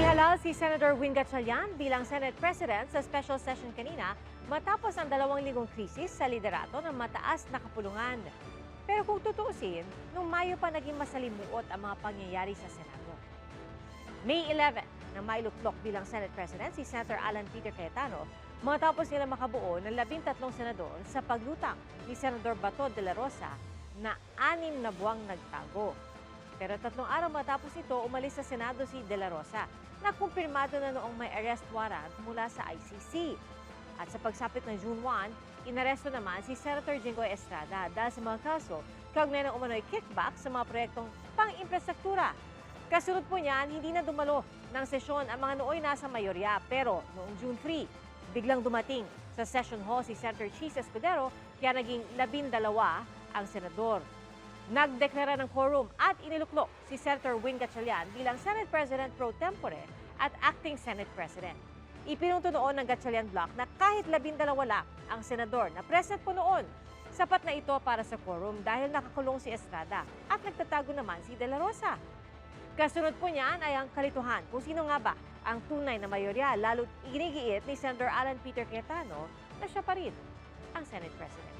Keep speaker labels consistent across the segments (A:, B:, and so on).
A: Inihalal si Senator Win Gatchalian bilang Senate President sa special session kanina matapos ang 2 linggong krisis sa liderato ng mataas na kapulungan. Pero kung tutuusin, noong Mayo pa naging masalimuot ang mga pangyayari sa Senado. May 11 na mailuklok bilang Senate President si Senator Alan Peter Cayetano matapos nila makabuo ng 13 senador sa paglutang ni Senador Bato de la Rosa na 6 na buwang nagtago. Pero 3 araw matapos ito, umalis sa Senado si De La Rosa na kumpirmado na noong may arrest warrant mula sa ICC. At sa pagsapit ng June 1, inaresto naman si Senator Jinggoy Estrada dahil sa mga kaso kaugnay ng umano'y kickback sa mga proyektong pang-infrastruktura. Kasunod po niyan, hindi na dumalo ng sesyon ang mga nooy nasa mayorya. Pero noong June 3, biglang dumating sa session hall si Senator Chis Escudero kaya naging 12 ang senador. Nagdeklara ng quorum at iniluklok si Senator Win Gatchalian bilang Senate President pro tempore at Acting Senate President. Ipinunto noon ng Gatchalian Block na kahit 12 lang ang senador na present po noon, sapat na ito para sa quorum dahil nakakulong si Estrada at nagtatago naman si De La Rosa. Kasunod po niyan ay ang kalituhan kung sino nga ba ang tunay na mayorya, lalo't inigiit ni Senator Alan Peter Cayetano na siya pa rin ang Senate President.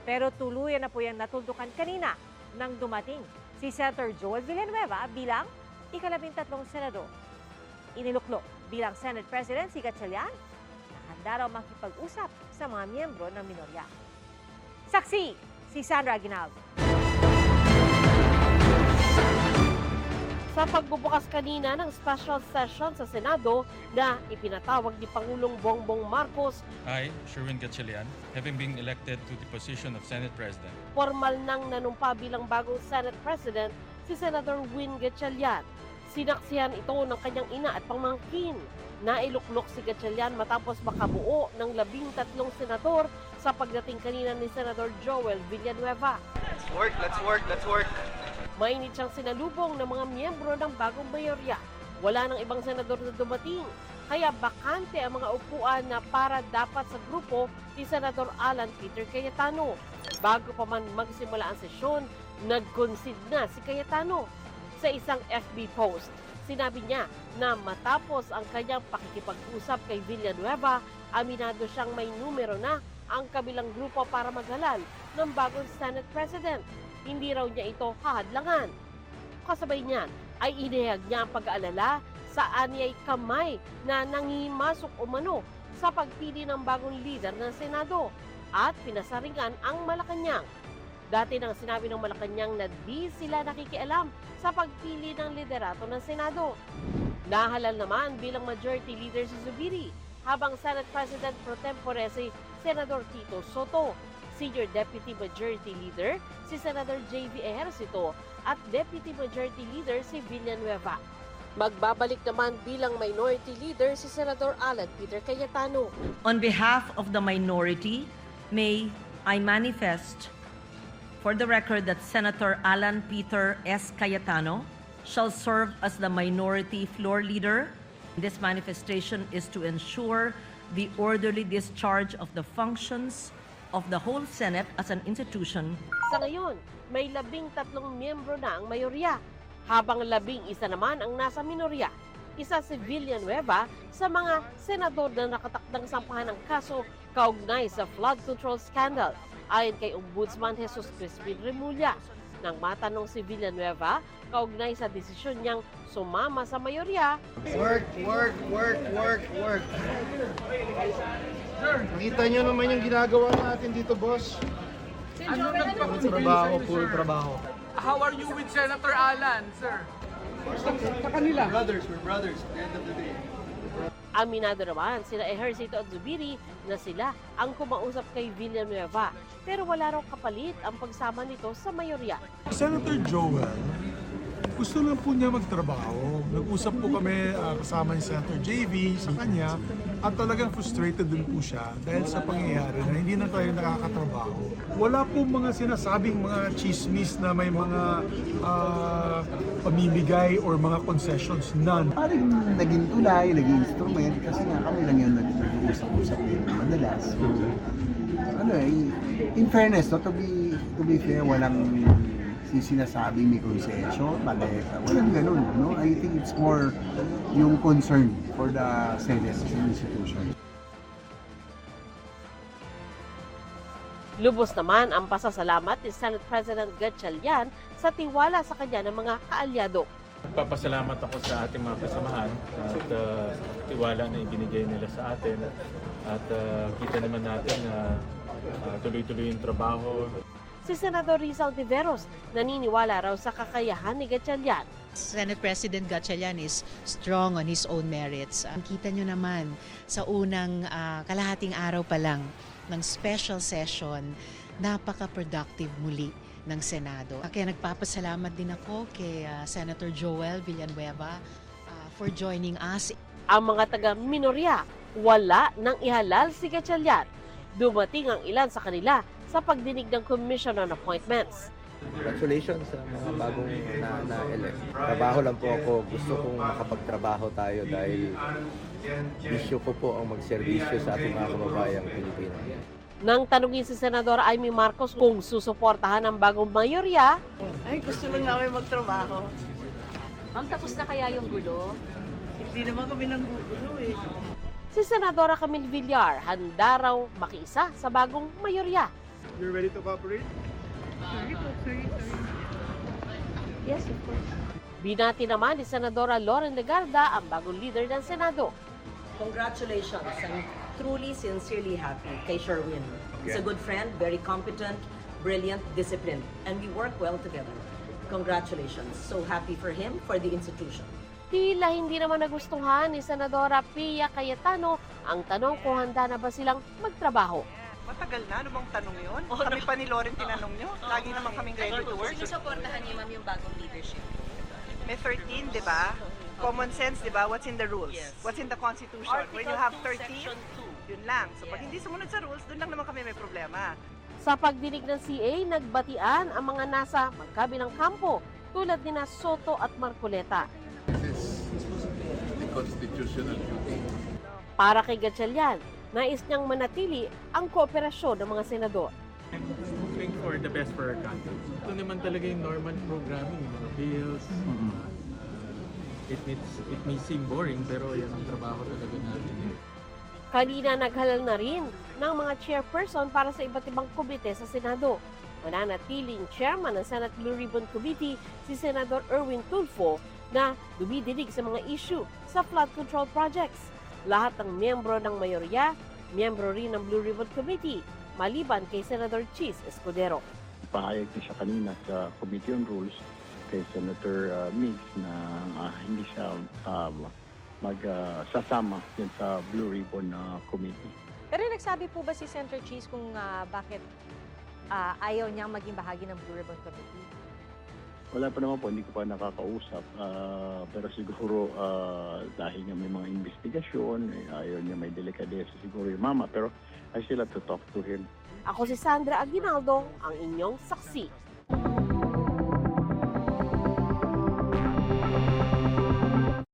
A: Pero tuluyan na po yan natuldukan kanina nang dumating si Senator Joel Villanueva bilang ika-13 senador. Iniluklok bilang Senate President si Gatchalian na handa raw makipag-usap sa mga miyembro ng minorya. Saksi si Sandra Aguinaldo.
B: Sa pagbubukas kanina ng special session sa Senado na ipinatawag ni Pangulong Bongbong Marcos,
C: I, Sherwin Gatchalian, having been elected to the position of Senate President,
B: formal nang nanumpa bilang bagong Senate President si Senator Win Gatchalian. Sinaksihan ito ng kanyang ina at pamangkin. Nailuklok si Gatchalian matapos makabuo ng 13 senador sa pagdating kanina ni Senator Joel Villanueva.
D: Let's work.
B: Mainit siyang sinalubong ng mga miyembro ng bagong mayorya. Wala nang ibang senador na dumating, kaya bakante ang mga upuan na para dapat sa grupo ni Senator Alan Peter Cayetano. Bago pa man magsimula ang sesyon, nag-concede na si Cayetano. Sa isang FB post, sinabi niya na matapos ang kanyang pakikipag-usap kay Villanueva, aminado siyang may numero na ang kabilang grupo para maghalal ng bagong Senate President. Hindi raw niya ito hahadlangan. Kasabay niyan ay inihayag niya ang pag-aalala sa anyay kamay na nangihimasok umano sa pagpili ng bagong leader ng Senado at pinasaringan ang Malacanang. Dati nang sinabi ng Malacanang na di sila nakikialam sa pagpili ng liderato ng Senado. Nahalal naman bilang majority leader si Zubiri habang Senate President pro tempore si Senador Tito Soto. Senior Deputy Majority Leader si Senator J.V. Ejercito at Deputy Majority Leader si Villanueva. Magbabalik naman bilang Minority Leader si Senator Alan Peter Cayetano.
E: On behalf of the minority, may I manifest for the record that Senator Alan Peter S. Cayetano shall serve as the Minority Floor Leader. This manifestation is to ensure the orderly discharge of the functions of the whole Senate as an institution.
B: Sa ngayon, may 13 miyembro na ang mayorya, habang 11 naman ang nasa minorya. Isa si Villanueva sa mga senador na nakatakdang sampahan ng kaso kaugnay sa flood control scandal, ayon kay Ombudsman Jesus Crispin Remulla. Nang matanong si Villanueva kaugnay sa desisyon niyang sumama sa mayorya,
D: Work. Nakita nyo naman yung ginagawa natin dito, boss. Puro trabaho.
F: How are you with Senator Alan, sir?
D: We're brothers at the end of the day.
B: aminado naman sila Ejercito at Zubiri na sila ang kumausap kay Villanueva. Pero wala raw kapalit ang pagsama nito sa mayorya.
G: Senator Joel, gusto lang po niya magtrabaho. Nag-usap po kami kasama ni Senator JV sa kanya at talagang frustrated din po siya dahil sa pangyayari na hindi na tayo nakakatrabaho. Wala po mga sinasabing mga chismis na may mga pamimigay or mga concessions. None.
H: Parang naging tulay, naging instrument kasi nga kami lang yung nag-usap-usap din madalas. So, in fairness, to be fair, walang sinasabi may konsensyo, paleta. Walang ganun, no? I think it's more yung concern for the Senate as an institution.
B: Lubos naman ang pasasalamat ni Senate President Gatchalian sa tiwala sa kanya ng mga kaalyado.
C: Papasalamat ako sa ating mga kasamahan at tiwala na ibinigay nila sa atin at kita naman natin na tuloy-tuloy yung trabaho.
B: Si Senador Rizal Tiveros naniniwala raw sa kakayahan ni Gatchalian.
I: Senate President Gatchalian is strong on his own merits. Ang kita nyo naman sa unang kalahating araw pa lang ng special session, napaka-productive muli ng Senado. Kaya nagpapasalamat din ako kay Senator Joel Villanueva for joining us.
B: Ang mga taga-minorya, wala nang ihalal si Gatchalian. Dumating ang ilan sa kanila sa pagdinig ng Commission on Appointments.
J: Congratulations sa mga bagong na-elect. Trabaho lang po ako. Gusto kong makapagtrabaho tayo dahil issue ko po ang magserbisyo sa ating mga kababayang Pilipino.
B: Nang tanungin si Senadora Amy Marcos kung susuportahan ang bagong mayorya,
I: Ay, gusto lang namin magtrabaho.
A: Ma'am, tapos na kaya yung gulo?
I: Hindi naman kami nanggugulo eh.
B: si Senadora Camille Villar handa raw makiisa sa bagong mayorya.
D: You're ready to cooperate?
A: Yes, of course.
B: Binati naman ni Senadora Loren Legarda ang bagong leader ng Senado.
E: Congratulations. I'm truly, sincerely happy kay Sherwin. He's a good friend, very competent, brilliant, disciplined, and we work well together. Congratulations. So happy for him, for the institution.
B: Tila hindi naman nagustuhan ni Senadora Pia Cayetano ang tanong kung handa na ba silang magtrabaho.
K: Matagal na, ano bang tanong yun? Kami pa ni Loren tinanong nyo. Lagi naman kaming ready to work.
E: Sinusuportahan niyo, ma'am, yung bagong leadership.
K: May 13, di ba? Common sense, di ba? What's in the rules?
E: Yes.
K: What's in the Constitution? When you have 13, yun lang. So pag hindi sumunod sa rules, doon lang naman kami may problema.
B: Sa pagdinig ng CA, nagbatian ang mga nasa magkabilang kampo tulad ni Soto at Marcoleta.
D: This is the constitutional duty.
B: Para kay Gatchalian, nais niyang manatili ang kooperasyon ng mga senador.
C: I'm hoping for the best for our country. Ito naman talaga yung normal programming, yung mga bills. It may seem boring pero yan ang trabaho talaga natin.
B: Kanina naghalal na rin ng mga chairperson para sa iba't ibang komite sa Senado. Mananatiling chairman ng Senate Blue Ribbon Committee si Senador Erwin Tulfo na dumidinig sa mga issue sa flood control projects. Lahat ng miyembro ng mayorya, miyembro rin ng Blue Ribbon Committee, maliban kay Senator Chis Escudero.
L: Pahayag din siya kanina sa Committee on Rules kay Senator Miggs na hindi siya magsasama din sa Blue Ribbon Committee.
A: Pero nagsabi po ba si Senator Cheese kung bakit ayaw niyang maging bahagi ng Blue Ribbon Committee?
L: Wala pa naman po, hindi ko pa nakakausap. Pero siguro dahil nga may mga investigasyon, ayaw niya may delikadesa siguro yung mama. Pero I still have to talk to him.
B: Ako si Sandra Aguinaldo, ang inyong saksi.